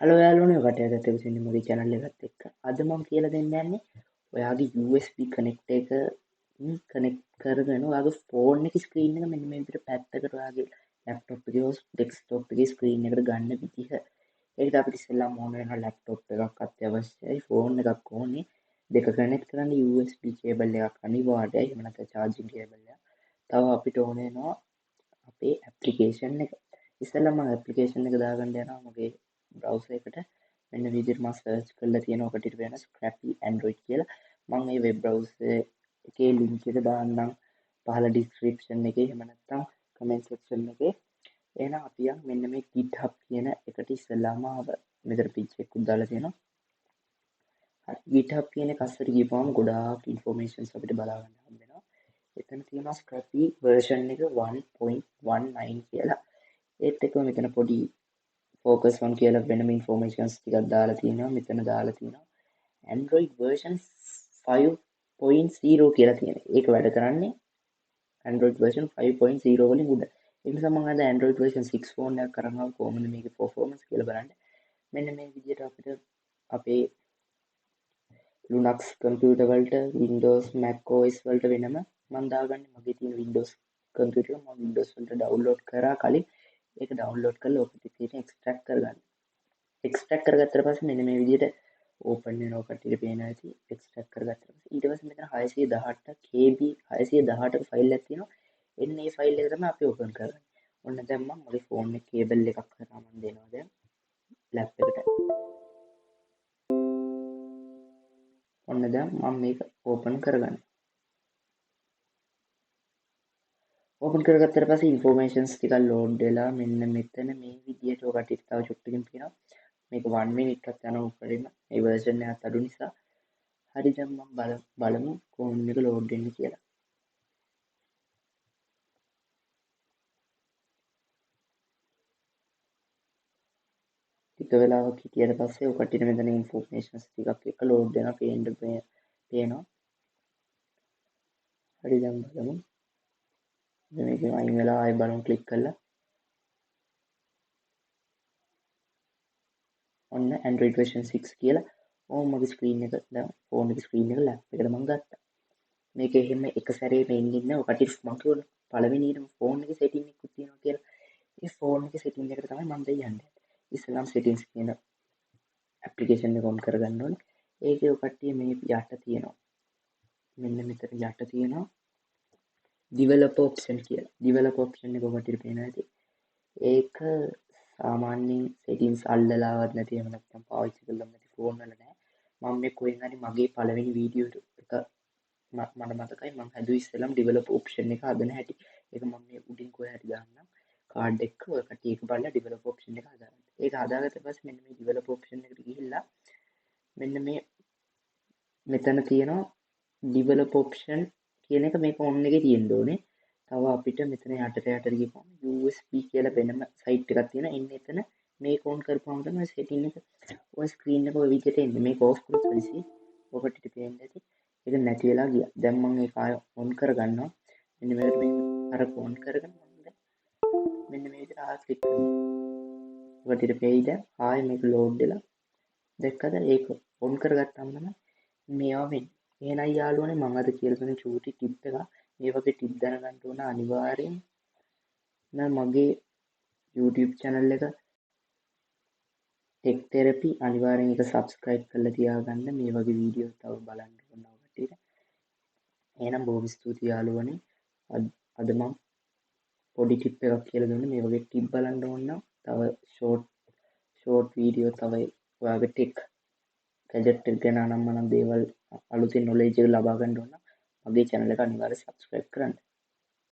Hello යාළුවනේ කටයගත විසින්න මගේ channel එකත් එක්ක අද මම කියලා දෙන්න යන්නේ ඔයාගේ USB connect එක connect කරගෙන ඔයාගේ phone එකේ screen එක මෙන්න මේ විදිහට පැත්තකට ඔයාගේ laptop එකේ හෝ desktop එකේ screen එකට ගන්න විදිහ. ඒකට අපිට ඉස්සෙල්ලාම ඕන වෙනවා laptop එකක් අත්‍යවශ්‍යයි, phone එකක් ඕනේ, දෙක connect කරන්න USB cable එකක් අනිවාර්යයි, එහෙම නැත්නම් charging cable එක. තව අපිට ඕන වෙනවා අපේ ඇප්ලිකේෂන් එක. ඉස්සෙල්ලා මම ඇප්ලිකේෂන් එක දාගන්න යනවා මගේ බ්‍රවුසර් එකට. මෙන්න විදිහට මම සර්ච් කරලා තියෙනවා ඔකට වෙන Scrappy Android කියලා. මම මේ වෙබ් බ්‍රවුසර් එකේ link එක දාන්නම් පහළ description එකේ, එහෙම නැත්නම් comment section එකේ. එහෙනම් අපි යන් මෙන්න මේ GitHub කියන එකට ඉස්සෙල්ලාම මෙතන picture එකක් දාලා තියෙනවා. හරි, GitHub කියන එක අස්සට ගියපුවම ගොඩාක් informations අපිට බලා ගන්න හම්බෙනවා. එතන තියෙනවා Scrappy version එක 1.19 කියලා. ඒත් එක්කම මෙතන පොඩි focus on කියලා වෙනම informations ටිකක් දාලා තියෙනවා. මෙතන දාලා තියෙනවා Android version 5.0 කියලා තියෙනවා. ඒක වැඩ කරන්නේ Android version 5.0 වලින් උඩ. ඒ නිසා මම අද Android version 6 phone එකක් කරනවා කොහොමද මේකේ performance කියලා බලන්න. මෙන්න මේ විදිහට අපිට අපේ Linux computer වලට Windows Mac OS වලට වෙනම මම දාගන්නේ මගේ තියෙන Windows computer එක. මම Windows වලට download කරා කලින්. ඒක download කරලා ඔකට තියෙන extract කරගන්න. extract කරගත්තට පස්සේ මෙන්න මේ විදිහට open වෙනවා. කට්ටියට පේනවා ඇති. extract කරගත්තට පස්සේ ඊට පස්සේ මෙතන 618 KB 618ක ෆයිල් එකක් තියෙනවා. එන්න මේ ෆයිල් එක තමයි අපි open කරන්නේ. ඔන්න දැන් මම මගේ phone එකේ cable එකක් කරා මම දෙනවා දැන් lap එකට. ඔන්න දැන් මම මේක open කරගන්න. open කරගත්තට පස්සේ informations ටිකක් load වෙලා මෙන්න මෙතන මේ විදිහට ඔය කට්ටියට තව චුට්ටකින් තියෙනවා. මේක 1 minute එකක් යනවා උඩරින්. මේ version එකත් අඩු නිසා. හරි, දැන් මම බලමු phone එක load වෙන්නේ කියලා. ටික වෙලාවක් හිටියට පස්සේ ඔය කට්ටියට මෙතන informations ටිකක් එක load වෙනවා පේනවා. හරි, දැන් බලමු. දැන් මේකෙන් අයින් වෙලා ආයෙ බලමු ක්ලික් කරලා. ඔන්න Android version 6 කියලා මගේ screen එක දැන් phone එකේ screen එක lap එකට මම ගත්තා. මේක එහෙම එක සැරේම එන්නේ නැහැ. ඔය කට්ටියට මම කිව්වනේ පළවෙනියටම phone එකේ setting එකක් තියෙනවා කියලා. ඒ phone එකේ setting එකට තමයි මම දැන් යන්නේ. ඉස්සෙල්ලාම settings කියන application එක on කරගන්න ඕනේ. ඒකේ ඔය කට්ටිය මේ යට තියෙනවා. මෙන්න මෙතන යට තියෙනවා developer option කියලා. developer option එක ඔබට පේනවා ඇති. ඒක සාමාන්‍යයෙන් settings අල්ලලාවත් නැති, එහෙම නැත්නම් පාවිච්චි කරලා නැති phone වල නෑ. මම මේ කොහෙන් හරි මගේ පළවෙනි වීඩියෝ එක මට මතකයි මම හැදුවේ ඉස්සෙල්ලාම developer option එක හදන හැටි. ඒක මම මේ උඩින් කොහේ හරි දාන්නම් කාඩ් එක. ඔය කට්ටිය ඒක බලලා developer option එක හදාගන්න. ඒක හදාගත්ත පස්සේ මෙන්න මේ developer option එකට ගිහිල්ලා මෙන්න මේ මෙතන තියෙනවා develop option කියන එක මේක on එකේ තියෙන්න ඕනේ. තව අපිට මෙතන යටට ගිහම USB කියලා වෙනම සයිට් එකක් තියෙනවා. එන්න එතන මේක on කරපුවම තමයි setting එක ඔය screen එක ඔය විදිහට එන්නේ. මේක off කරොත් පස්සේ ඔකට පේන්න ඇති. ඒක නැති වෙලා ගියා. දැන් මම ඒක ආය on කරගන්නවා. මෙන්න මේකට මේ අර on කරගෙන මම දැන් මෙන්න මේ විදිහට ආය ක්ලික් කරනවා. ඔකට පේයිද ආය මේක load වෙලා දැක්කද? ඒක on කරගත්තාම තමයි මේවා වෙන්නේ. එහෙනම් යාළුවනේ මම අද කියලා දුන්න චූටි ටිප් එක. මේ වගේ ටිප් දැනගන්න ඕන අනිවාර්යෙන් නම් මගේ YouTube channel එක Tech Therapy අනිවාර්යෙන් ඒක subscribe කරලා තියාගන්න. මේ වගේ වීඩියෝ තව බලන්න ඕන කට්ටියට. එහෙනම් බොහොම ස්තුතියි යාළුවනේ. අද මම පොඩි ටිප් එකක් කියලා දුන්නේ. මේ වගේ ටිප් බලන්න ඕන නම් තව short වීඩියෝ තව ඔයාගේ tech gadget එක ගැන අනම්මනම් දේවල් අලුතින් knowledge එක ලබා ගන්න ඕන නම් මගේ channel එක අනිවාර්යෙන් subscribe කරන්න.